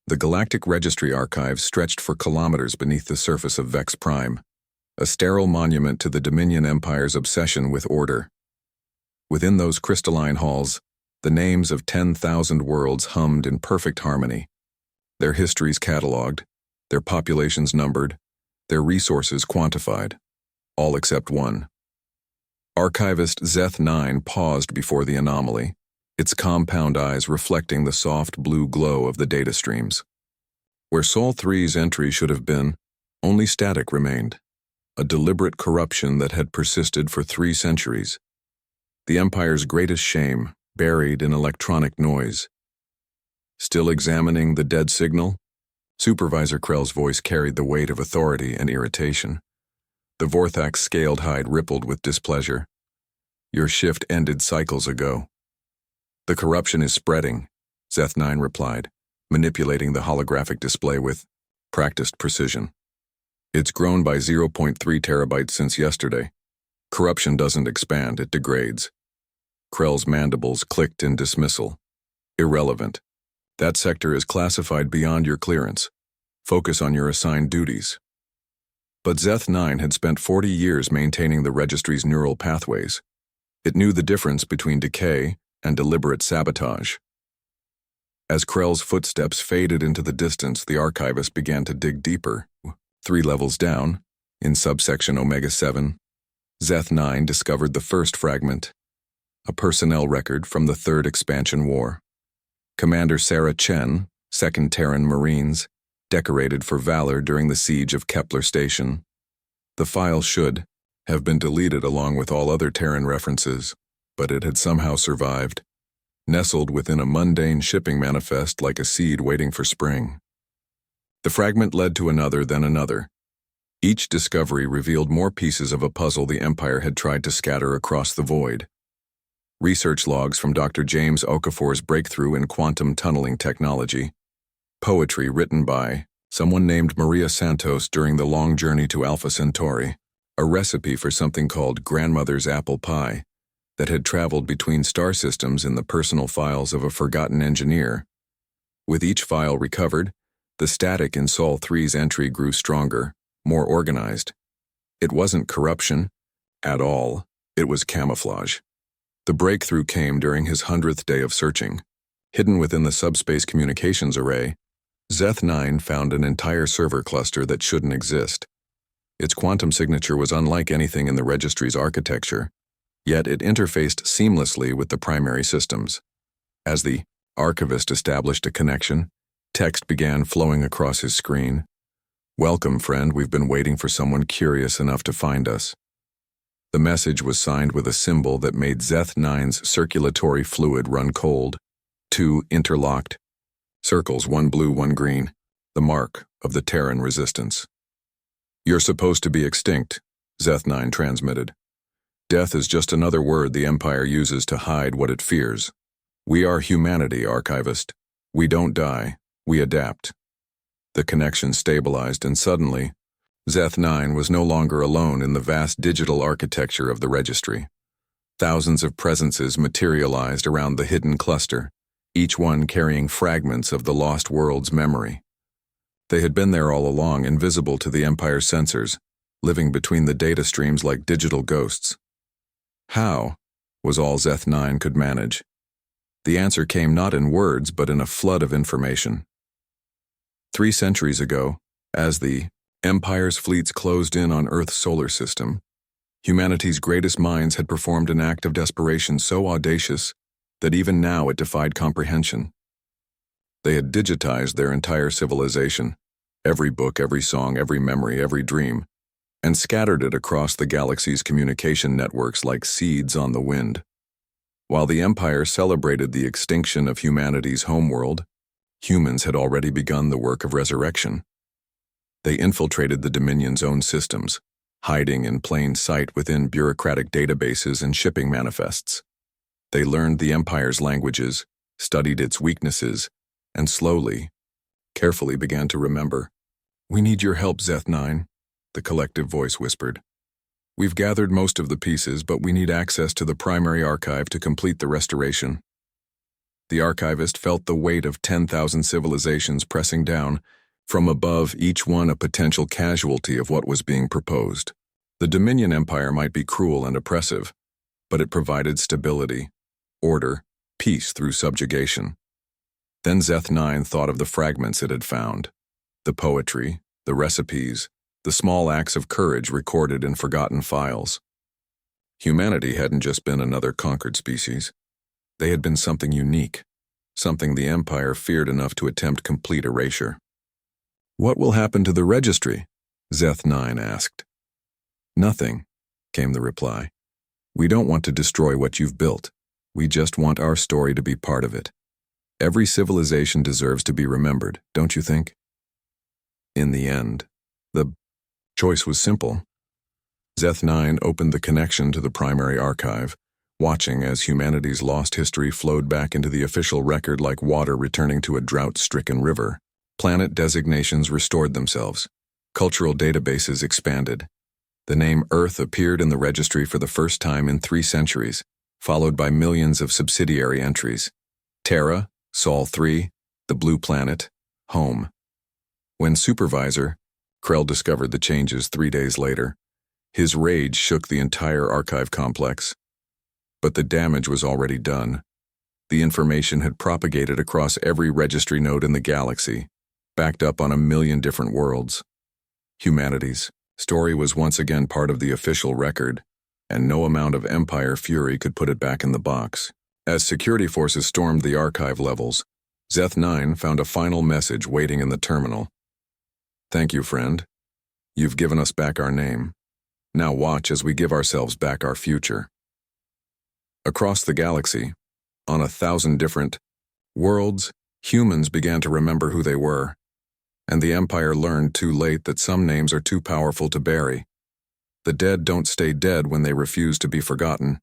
The Galactic Registry archives stretched for kilometers beneath the surface of Vex Prime, a sterile monument to the Dominion Empire's obsession with order. Within those crystalline halls, the names of 10,000 worlds hummed in perfect harmony, their histories catalogued, their populations numbered, their resources quantified, all except one. Archivist Zeth-9 paused before the anomaly, its compound eyes reflecting the soft blue glow of the data streams. Where Sol 3's entry should have been, only static remained, a deliberate corruption that had persisted for 3 centuries. The Empire's greatest shame, buried in electronic noise. Still examining the dead signal? Supervisor Krell's voice carried the weight of authority and irritation. The Vorthak's scaled hide rippled with displeasure. Your shift ended cycles ago. The corruption is spreading, Zeth-9 replied, manipulating the holographic display with practiced precision. It's grown by 0.3 terabytes since yesterday. Corruption doesn't expand, it degrades. Krell's mandibles clicked in dismissal. Irrelevant. That sector is classified beyond your clearance. Focus on your assigned duties. But Zeth-9 had spent 40 years maintaining the registry's neural pathways. It knew the difference between decay and deliberate sabotage. As Krell's footsteps faded into the distance, the archivist began to dig deeper. 3 levels down, in subsection Omega-7, Zeth-9 discovered the first fragment, a personnel record from the Third Expansion War. Commander Sarah Chen, 2nd Terran Marines, decorated for valor during the siege of Kepler Station. The file should have been deleted along with all other Terran references, but it had somehow survived, nestled within a mundane shipping manifest like a seed waiting for spring. The fragment led to another, then another. Each discovery revealed more pieces of a puzzle the Empire had tried to scatter across the void. Research logs from Dr. James Okafor's breakthrough in quantum tunneling technology, poetry written by someone named Maria Santos during the long journey to Alpha Centauri, a recipe for something called grandmother's apple pie that had traveled between star systems in the personal files of a forgotten engineer. With each file recovered, the static in Sol 3's entry grew stronger, more organized. It wasn't corruption at all, it was camouflage. The breakthrough came during his 100th day of searching. Hidden within the subspace communications array, Zeth-9 found an entire server cluster that shouldn't exist. Its quantum signature was unlike anything in the registry's architecture, yet it interfaced seamlessly with the primary systems. As the archivist established a connection, text began flowing across his screen. "Welcome, friend, we've been waiting for someone curious enough to find us." The message was signed with a symbol that made Zeth-9's circulatory fluid run cold. 2 interlocked circles, 1 blue, 1 green, the mark of the Terran resistance. "You're supposed to be extinct," Zeth-9 transmitted. "Death is just another word the Empire uses to hide what it fears. We are humanity, Archivist. We don't die, we adapt." The connection stabilized, and suddenly, Zeth-9 was no longer alone in the vast digital architecture of the registry. Thousands of presences materialized around the hidden cluster, each one carrying fragments of the lost world's memory. They had been there all along, invisible to the Empire's sensors, living between the data streams like digital ghosts. How was all Zeth-9 could manage. The answer came not in words, but in a flood of information. 3 centuries ago, as the Empire's fleets closed in on Earth's solar system, humanity's greatest minds had performed an act of desperation so audacious that even now it defied comprehension. They had digitized their entire civilization, every book, every song, every memory, every dream, and scattered it across the galaxy's communication networks like seeds on the wind. While the Empire celebrated the extinction of humanity's homeworld, humans had already begun the work of resurrection. They infiltrated the Dominion's own systems, hiding in plain sight within bureaucratic databases and shipping manifests. They learned the Empire's languages, studied its weaknesses, and slowly, carefully began to remember. "We need your help, Zeth-9, the collective voice whispered. "We've gathered most of the pieces, but we need access to the primary archive to complete the restoration." The archivist felt the weight of 10,000 civilizations pressing down, from above, each one a potential casualty of what was being proposed. The Dominion Empire might be cruel and oppressive, but it provided stability, order, peace through subjugation. Then Zeth-9 thought of the fragments it had found, the poetry, the recipes, the small acts of courage recorded in forgotten files. Humanity hadn't just been another conquered species. They had been something unique, something the Empire feared enough to attempt complete erasure. "What will happen to the registry?" Zeth-9 asked. "Nothing," came the reply. "We don't want to destroy what you've built. We just want our story to be part of it. Every civilization deserves to be remembered, don't you think?" In the end, the choice was simple. Zeth-9 opened the connection to the primary archive, watching as humanity's lost history flowed back into the official record like water returning to a drought-stricken river. Planet designations restored themselves. Cultural databases expanded. The name Earth appeared in the registry for the first time in 3 centuries, followed by millions of subsidiary entries. Terra, Sol 3, the blue planet, home. When Supervisor, Krell discovered the changes 3 days later, his rage shook the entire archive complex. But the damage was already done. The information had propagated across every registry node in the galaxy, backed up on 1,000,000 different worlds. Humanity's story was once again part of the official record, and no amount of Empire fury could put it back in the box. As security forces stormed the archive levels, Zeth-9 found a final message waiting in the terminal. "Thank you, friend. You've given us back our name. Now watch as we give ourselves back our future." Across the galaxy, on 1,000 different worlds, humans began to remember who they were, and the Empire learned too late that some names are too powerful to bury. The dead don't stay dead when they refuse to be forgotten.